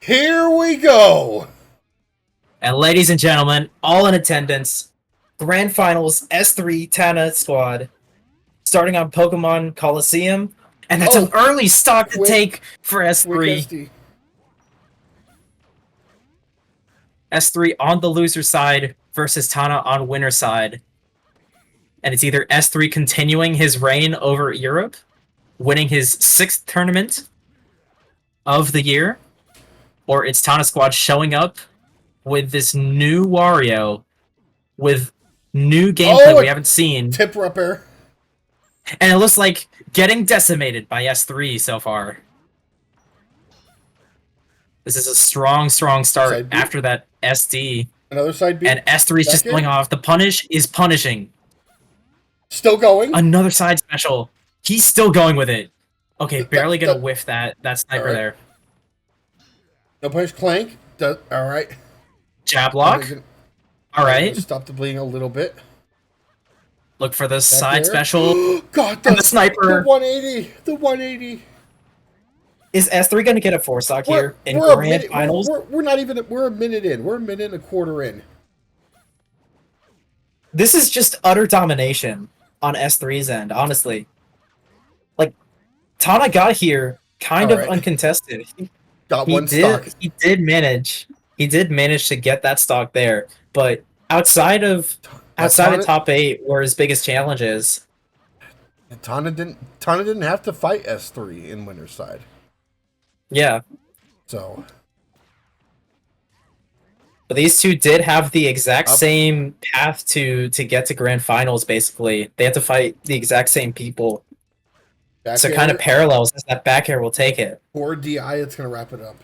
Here we go! And ladies and gentlemen, all in attendance, Grand Finals S3 Tanasquad, starting on Pokemon Coliseum, and that's an early stock to take for S3. S3 on the loser side versus Tana on winner side. And it's either S3 continuing his reign over Europe, winning his 6th tournament of the year, or it's Tanasquad showing up with this new Wario, with new gameplay we haven't seen. Tip ripper. And it looks like getting decimated by S3 so far. This is a strong start after that SD. Another side B. And S3 is just going off. The punish is punishing. Still going. Another side special. He's still going with it. Okay, barely gonna whiff that sniper there. No punish clank. Alright. Jab lock. Alright. Stop the bleeding a little bit. Look for the side special. God, and the sniper. The 180. The 180. Is S3 going to get a 4-stock here in Grand Finals? We're not even... We're a minute in. We're a minute and a quarter in. This is just utter domination on S3's end, honestly. Like, Tana got here kind of uncontested. Got one stock. He did manage to get that stock there, but outside of top 8, where his biggest challenge is, Tana didn't have to fight S3 in winner's side. Yeah. So, but these two did have the exact same path to get to Grand Finals. Basically, they had to fight the exact same people. So kind of parallels as that back air will take it. Or DI, it's gonna wrap it up.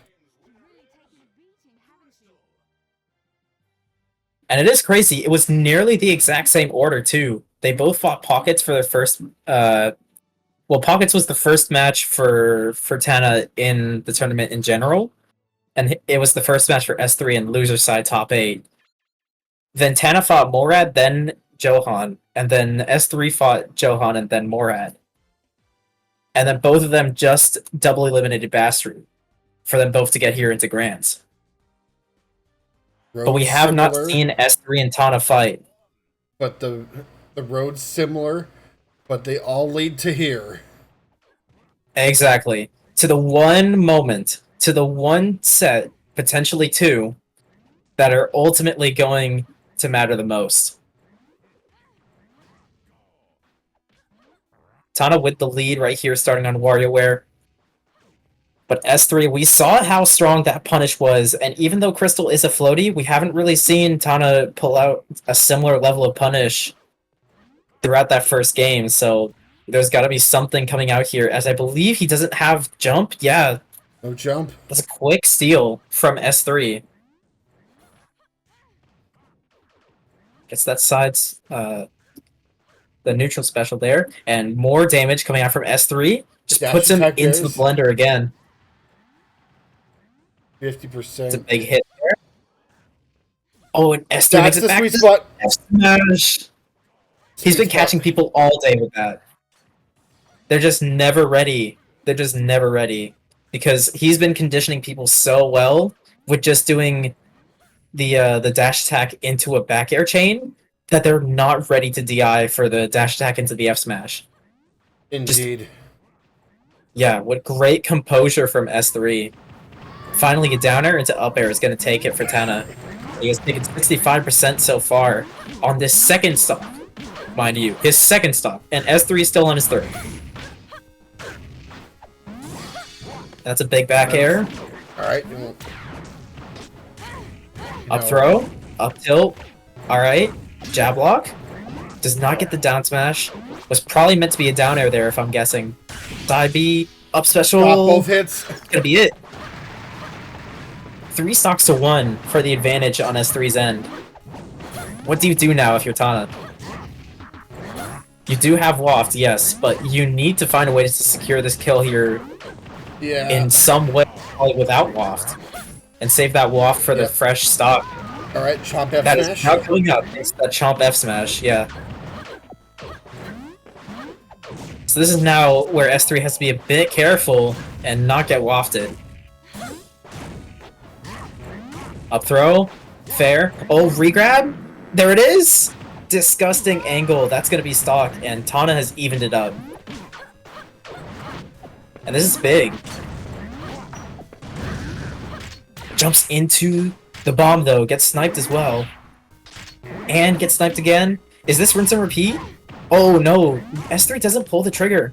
And it is crazy. It was nearly the exact same order, too. They both fought Pockets for their first... well, Pockets was the first match for Tana in the tournament in general. And it was the first match for S3 in loser side top 8. Then Tana fought Morad, then Johan. And then S3 fought Johan and then Morad. And then both of them just double eliminated Bastard for them both to get here into Grands. But we have not seen S3 and Tana fight. But the road's similar, but they all lead to here. Exactly. To the one moment, to the one set, potentially two, that are ultimately going to matter the most. Tana with the lead right here, starting on WarioWare. But S3, we saw how strong that punish was, and even though Krystal is a floaty, we haven't really seen Tana pull out a similar level of punish throughout that first game, so there's got to be something coming out here, as I believe he doesn't have jump. Yeah. No jump. That's a quick steal from S3. Gets that side's, the neutral special there, and more damage coming out from S3. Just puts him into the blender again. 50%. It's a big hit there. Oh, and S3 makes it back. Sweet spot. F-smash. He's been catching people all day with that. They're just never ready. They're just never ready. Because he's been conditioning people so well with just doing the dash attack into a back air chain that they're not ready to DI for the dash attack into the F smash. Indeed. Yeah, what great composure from S3. Finally, a down air into up air is going to take it for Tana. He has taken 65% so far on this second stock, mind you. His second stock, and S3 is still on his third. That's a big back air. Alright. Up throw, up tilt. Alright, jab lock. Does not get the down smash. Was probably meant to be a down air there, if I'm guessing. Side B, up special. Got both hits. That's gonna be it. 3 stocks to 1 for the advantage on S3's end. What do you do now if you're Tana? You do have Waft, yes, but you need to find a way to secure this kill here in some way, probably without Waft. And save that Waft for the fresh stock. Alright, Chomp F Smash. That is now coming up. It's that Chomp F Smash, yeah. So this is now where S3 has to be a bit careful and not get wafted. Up throw. Fair. Oh, regrab? There it is! Disgusting angle. That's gonna be stock, and Tana has evened it up. And this is big. Jumps into the bomb, though. Gets sniped as well. And gets sniped again. Is this rinse and repeat? Oh, no. S3 doesn't pull the trigger.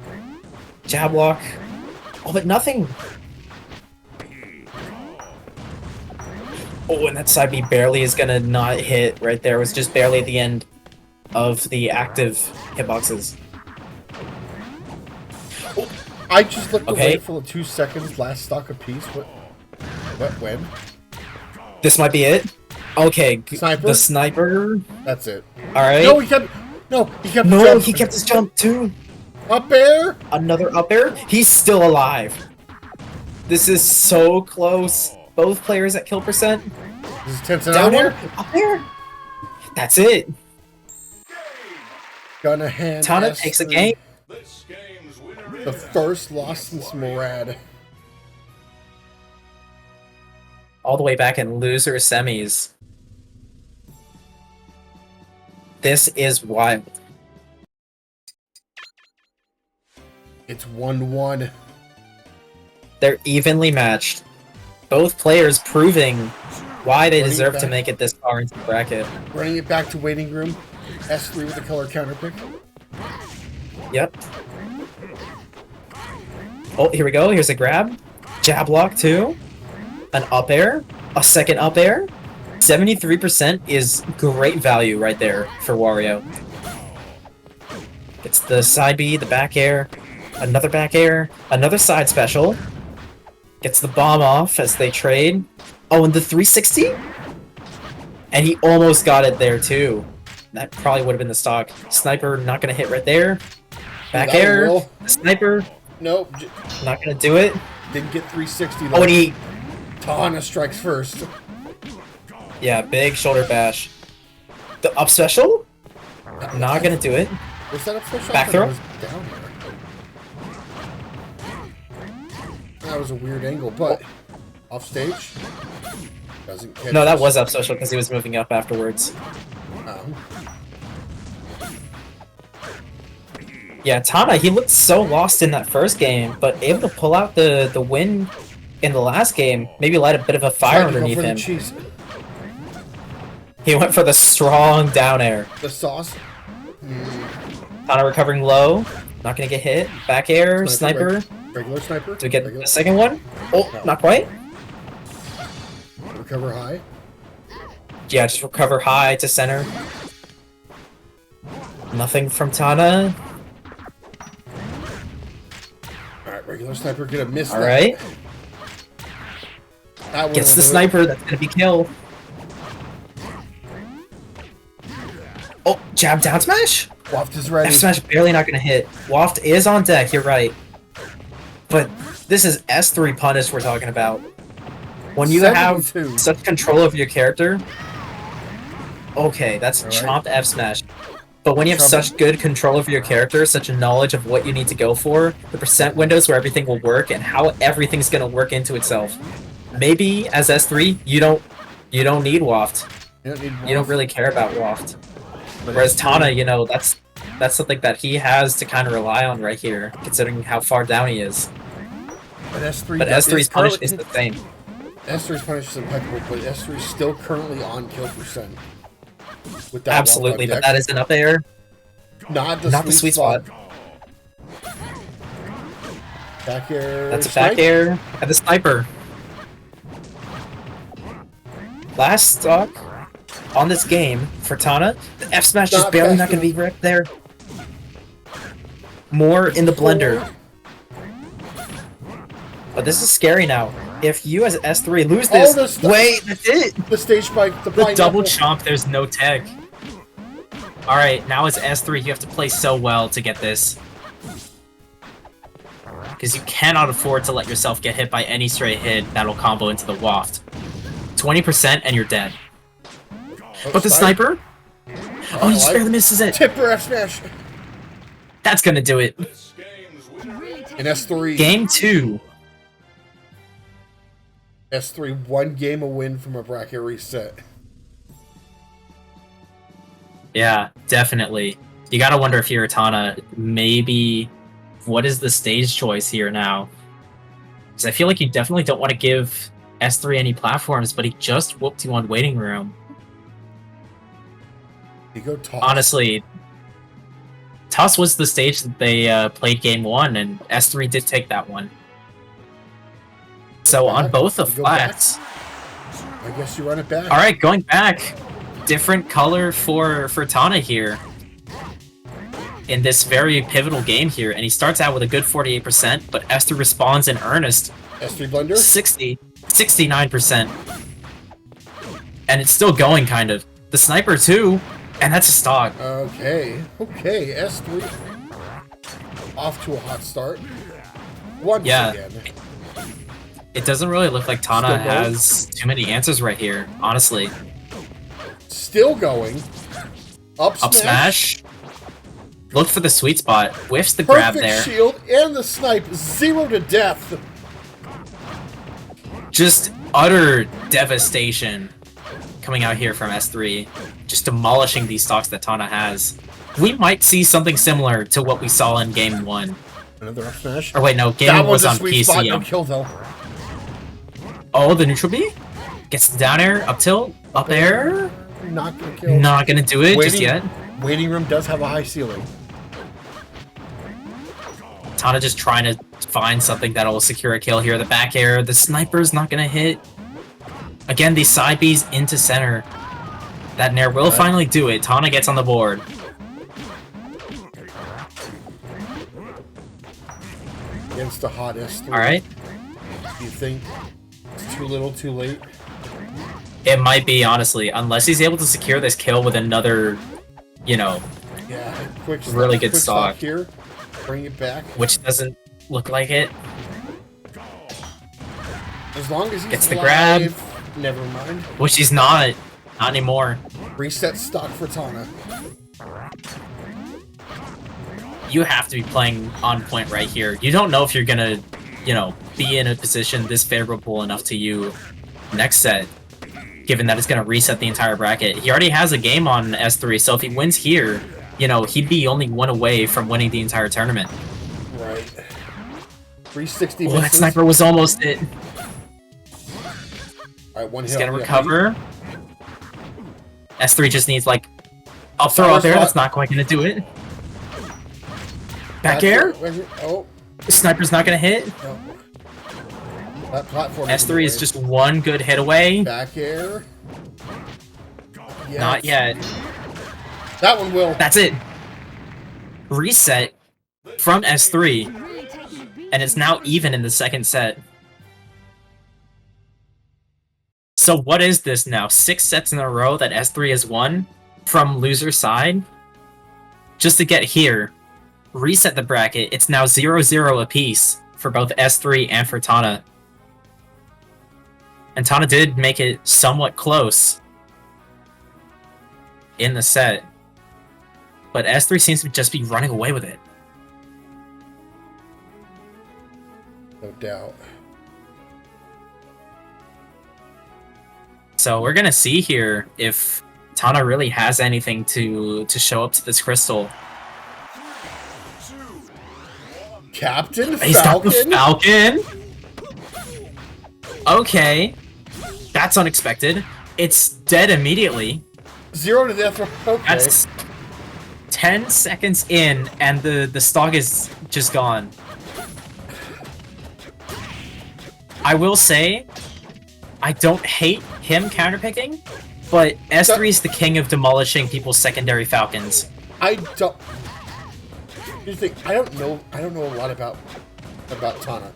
Jab lock. Oh, but nothing. Oh, and that side B barely is gonna not hit right there. It was just barely at the end of the active hitboxes. I just looked Okay. away for 2 seconds, last stock apiece. What, when? This might be it. Okay, Sniper? the sniper. That's it. Alright. No, he kept the No, jump. he kept his jump too. Up air? Another up air. He's still alive. This is so close. Both players at kill percent. This is tense and Down hour. air. Up air. That's it. Gonna hand Tana S3 takes a game. the first loss since Murad. All the way back in loser semis. This is wild. It's 1-1. They're evenly matched. Both players proving why they Running deserve it to back. make it this far into the bracket. Running it back to waiting room. S3 with the color counter pick. Yep. Oh, here we go. Here's a grab. Jab lock too. An up air. A second up air. 73% is great value right there for Wario. It's the side B, the back air. Another back air. Another side special. Gets the bomb off as they trade. Oh, and the 360? And he almost got it there too. That probably would have been the stock. Sniper not gonna hit right there. Back That air. will. Sniper Nope. not gonna do it. Didn't get 360 though. Oh, and he... Tana strikes first. Yeah, big shoulder bash. The up special? Not gonna do it. Was that a push Back throw? Was down there? That was a weird angle, but off stage doesn't catch. No, that was up special because he was moving up afterwards. Yeah, Tana, he looked so lost in that first game, but able to pull out the win in the last game, maybe light a bit of a fire underneath him. He went for the strong down air. The sauce. Tana recovering low, not gonna get hit. Back air, sniper. Regular sniper. Do we get regular. the second one? Oh, No. not quite. Recover high. Yeah, just recover high to center. Nothing from Tana. Alright, regular sniper, get a miss. Alright. That one Gets will the do it. sniper, that's gonna be kill. Oh, jab down smash? Waft is ready. F smash barely not gonna hit. Waft is on deck, you're right. But this is S3 punish we're talking about. When you have 72. such control of your character... Okay, that's Alright. chomped F smash. But when you have Chomp. such good control of your character, such a knowledge of what you need to go for, the percent windows where everything will work, and how everything's gonna work into itself. Maybe as S3, you don't need Waft. You don't need You don't really care about Waft. Whereas Tana, you know, that's something that he has to kind of rely on right here, considering how far down he is. But S3, But S3's punish is the same. S3's punish is impeccable, but S3 is still currently on kill percent. With that Absolutely, Waft on but deck. that is an up air. Not the sweet spot. Back air. That's a snipe. back air. And the sniper. Last stock on this game for Tana. The F smash is Not barely fast not going to be right there. More in the blender. But this is scary now. If you as S3 lose this, wait, that's it. The stage spike, the Double pineapple. chomp, there's no tech. Alright, now as S3, you have to play so well to get this. Because you cannot afford to let yourself get hit by any straight hit that'll combo into the waft. 20% and you're dead. But the sniper? Oh, he just barely misses it. Tipper F smash. That's gonna do it. In S3. Game 2. S3 one game a win from a bracket reset. Yeah, definitely. You gotta wonder if Tana, maybe what is the stage choice here now? Because I feel like you definitely don't want to give S3 any platforms, but he just whooped you on waiting room. You go toss. Honestly, toss was the stage that they played game 1, and S3 did take that one. So on both the flats, I guess you run it back. All right, going back. Different color for Tana here in this very pivotal game here, and he starts out with a good 48%, but S3 responds in earnest. S3 blunder? 69%. And it's still going, kind of. The sniper, too, and that's a stock. Okay, S3 off to a hot start. Once again. It doesn't really look like Tana has too many answers right here, honestly. Still going. Up smash. Look for the sweet spot. Whiffs the grab there. Perfect shield and the snipe. 0 to death. Just utter devastation coming out here from S3. Just demolishing these stocks that Tana has. We might see something similar to what we saw in game 1. Another up smash. Or wait, no, game 1 was on PC. Spot, no kill though. Oh, the neutral B? Gets the down air, up tilt, up air. Not gonna kill. Not gonna do it just yet. Waiting room does have a high ceiling. Tana just trying to find something that'll secure a kill here. The back air, the sniper's not gonna hit. Again, these side Bs into center. That nair will finally do it. Tana gets on the board. Against the hot S3. Alright. Do you think it's too little, too late? It might be, honestly, unless he's able to secure this kill with another, you know, quick really good stock here. Bring it back. Which doesn't look like it. As long as he gets the grab. Never mind. Which he's not. Not anymore. Reset stock for Tana. You have to be playing on point right here. You don't know if you're gonna, you know, be in a position this favorable enough to you next set. Given that it's going to reset the entire bracket. He already has a game on S3, so if he wins here, you know, he'd be only one away from winning the entire tournament. Right. 360 that sniper was almost it. Alright, one hit. He's going to recover. S3 just needs, like, up throw out there. That's not quite going to do it. Back air? Oh. The sniper's not going to hit. No. That platform S3 is just one good hit away. Back air. Yes. Not yet. That one will. That's it. Reset from S3. And it's now even in the second set. So what is this now? 6 sets in a row that S3 has won from loser side? Just to get here. Reset the bracket. It's now 0-0 apiece for both S3 and for Tana. And Tana did make it somewhat close in the set. But S3 seems to just be running away with it. No doubt. So we're going to see here if Tana really has anything to show up to this Krystal. Captain He's Falcon? got the Falcon? Okay. That's unexpected. It's dead immediately. 0 to death. Okay. That's 10 seconds in, and the stock is just gone. I will say, I don't hate him counterpicking, but S3 is the king of demolishing people's secondary Falcons. I don't. Here's the thing. I don't know a lot about Tana.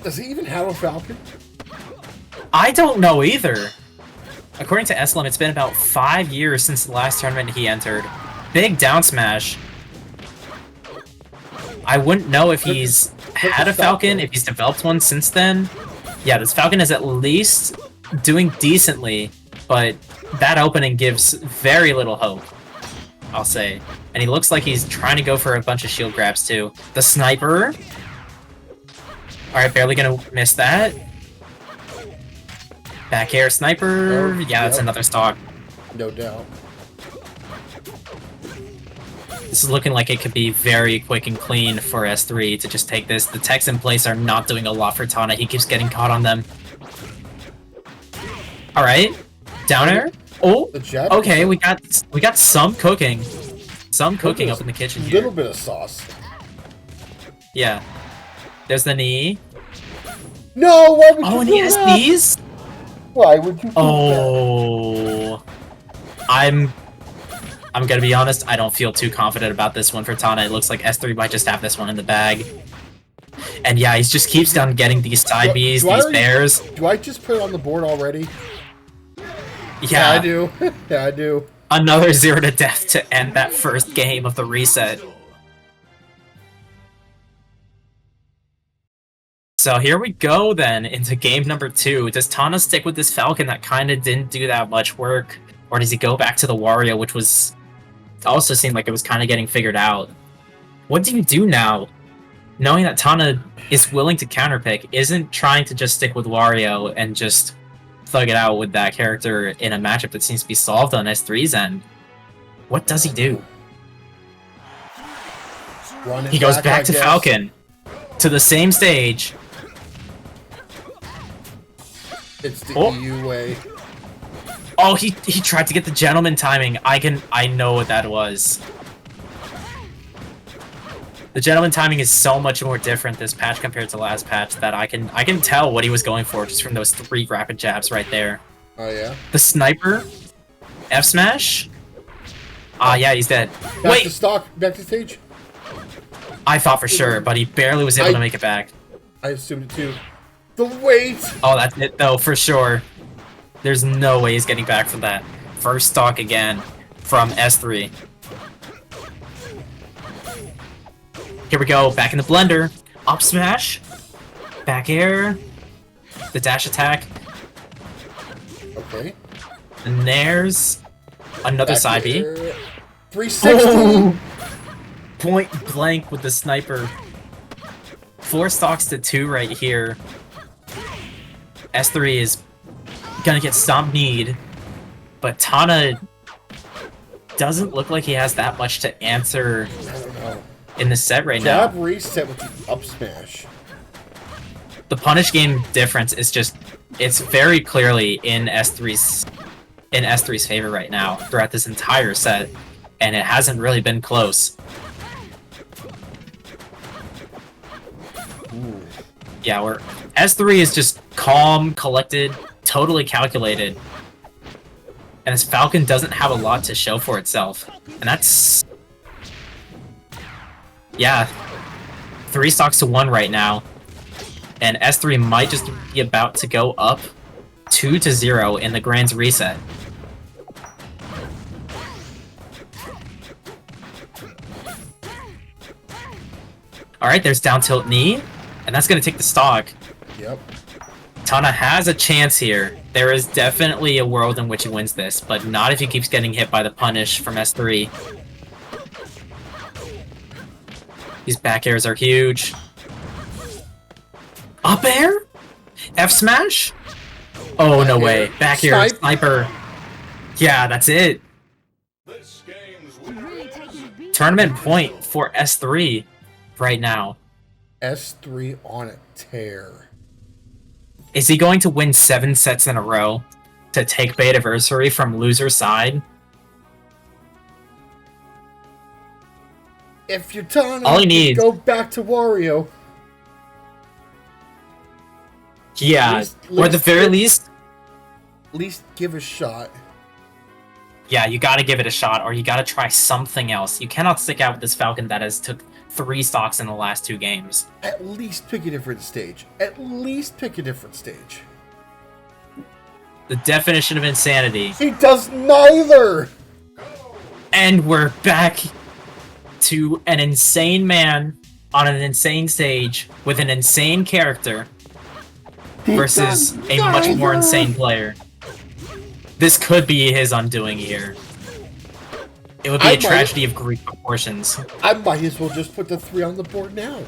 Does he even have a Falcon? I don't know either. According to s3mdd, it's been about 5 years since the last tournament he entered. Big down smash. I wouldn't know if he's had a Falcon, if he's developed one since then. Yeah, this Falcon is at least doing decently, but that opening gives very little hope, I'll say. And he looks like he's trying to go for a bunch of shield grabs too. The sniper. Alright, barely gonna miss that. Back air sniper. Oh, Yeah, that's yep. another stock. No doubt. This is looking like it could be very quick and clean for S3 to just take this. The techs in place are not doing a lot for Tana. He keeps getting caught on them. All right, down air. Oh, okay. We got some cooking, up in the kitchen here. A little bit of sauce. Yeah. There's the knee. No, why would you and do he has that? these. Why would you do that? Oh, I'm gonna be honest. I don't feel too confident about this one for Tana. It looks like S3 might just have this one in the bag. And yeah, he just keeps on getting these side Bs, these bears. Do I just put it on the board already? Yeah, I do. Yeah, I do. Another 0 to death to end that first game of the reset. So here we go then into game number 2. Does Tana stick with this Falcon that kind of didn't do that much work? Or does he go back to the Wario, which was also seemed like it was kind of getting figured out? What do you do now? Knowing that Tana is willing to counterpick, isn't trying to just stick with Wario and just thug it out with that character in a matchup that seems to be solved on S3's end. What does he do? He goes back to Falcon. To the same stage. It's the EU way. Oh, he tried to get the gentleman timing. I know what that was. The gentleman timing is so much more different this patch compared to last patch that I can tell what he was going for just from those 3 rapid jabs right there. Oh yeah. The sniper, F smash. Ah, yeah, he's dead. Back to stock. Back to stage. I thought for sure, but he barely was able to make it back. I assumed it too. The weight. Oh, that's it though, for sure. There's no way he's getting back from that. First stock again from S3. Here we go, back in the blender. Up smash. Back air. The dash attack. Okay. And there's another Back side B. 360. Oh! Point blank with the sniper. 4 stocks to 2 right here. S3 is gonna get stomp need, but Tana doesn't look like he has that much to answer in the set right now. Jab reset with the up smash. The punish game difference is just, it's very clearly in S3's favor right now throughout this entire set, and it hasn't really been close. Ooh. Yeah, where S3 is just calm, collected, totally calculated, and this Falcon doesn't have a lot to show for itself, and that's, yeah, 3 stocks to 1 right now, and S3 might just be about to go up 2 to 0 in the Grand's reset. Alright, there's down tilt knee, and that's going to take the stock. Yep. Tana has a chance here. There is definitely a world in which he wins this, but not if he keeps getting hit by the punish from S3. These back airs are huge. Up air? F smash? Oh, no way. Back air, sniper. Yeah, that's it. Tournament point for S3 right now. S3 on a tear. Is he going to win 7 sets in a row to take Betaversary from loser's side? If you're Tana, all he needs, go back to Wario. Yeah, or at the very least... At least give a shot. Yeah, you gotta give it a shot, or you gotta try something else. You cannot stick out with this Falcon that has took 3 stocks in the last 2 games. At least pick a different stage. At least pick a different stage. The definition of insanity. He does neither! And we're back to an insane man on an insane stage with an insane character versus a much more insane player. This could be his undoing here. It would be a tragedy of Greek proportions. I might as well just put the 3 on the board now.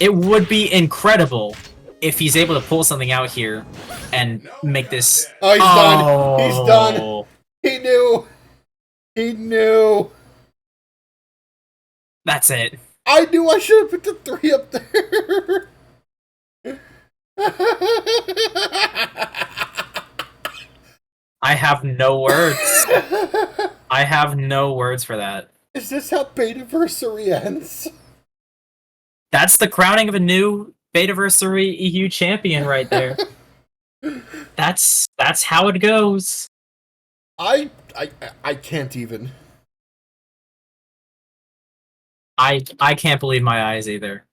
It would be incredible, if he's able to pull something out here and make this. Oh, he's done. He's done. He knew. He knew. That's it. I knew I should have put the 3 up there. I have no words. I have no words for that. Is this how Betaversary ends? That's the crowning of a new Betaversary EU champion right there. That's how it goes. I can't even. I can't believe my eyes either.